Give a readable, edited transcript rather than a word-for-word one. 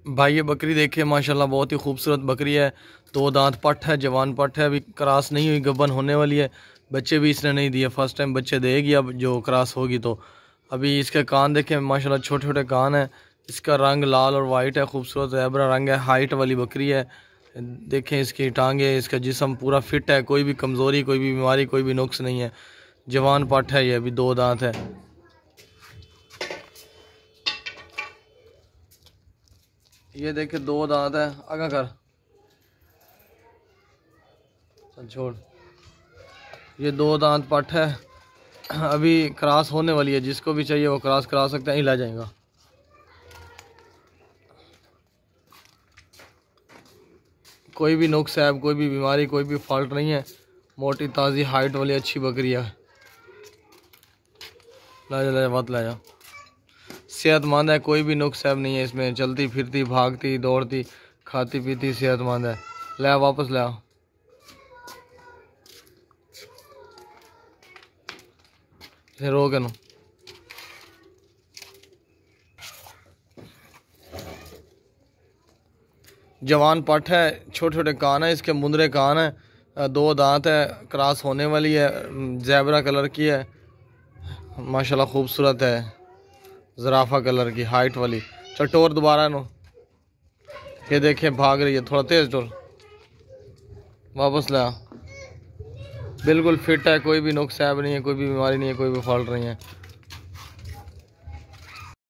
भाई ये बकरी देखिए माशाल्लाह बहुत ही खूबसूरत बकरी है। दो दांत पट है, जवान पट है, अभी क्रॉस नहीं हुई, गब्बन होने वाली है। बच्चे भी इसने नहीं दिए, फर्स्ट टाइम बच्चे देगी अब जो क्रॉस होगी तो। अभी इसके कान देखें माशाल्लाह छोटे छोटे कान है। इसका रंग लाल और वाइट है, खूबसूरत ज़ेबरा रंग है, हाइट वाली बकरी है। देखें इसकी टांगे, इसका जिस्म पूरा फिट है, कोई भी कमज़ोरी, कोई भी बीमारी, कोई भी नुक्स नहीं है। जवान पट है, ये अभी दो दांत है। ये देखे दो दांत है, आगा कर चल छोड़। ये दो दांत पट है, अभी क्रॉस होने वाली है। जिसको भी चाहिए वो क्रॉस करा सकते हैं, ही ला जाएगा। कोई भी नुक्स है, कोई भी बीमारी, कोई भी फॉल्ट नहीं है। मोटी ताज़ी हाइट वाली अच्छी बकरी है। ला जा मत ला जा। सेहतमंद है, कोई भी नुक्स ऐब नहीं है इसमें। चलती फिरती, भागती दौड़ती, खाती पीती, सेहतमंद है। ले वापस ले। रोक न जवान पट है, छोटे छोटे कान है इसके, मुंदरे कान है, दो दांत है, क्रॉस होने वाली है, ज़ेबरा कलर की है, माशाल्लाह खूबसूरत है, ज़राफ़ा कलर की हाइट वाली। चल टोर दोबारा नो। ये देखें भाग रही है, थोड़ा तेज़ टोर। वापस ला। बिल्कुल फिट है, कोई भी नुक्स ऐब नहीं है, कोई भी बीमारी नहीं है, कोई भी फॉल्ट नहीं है।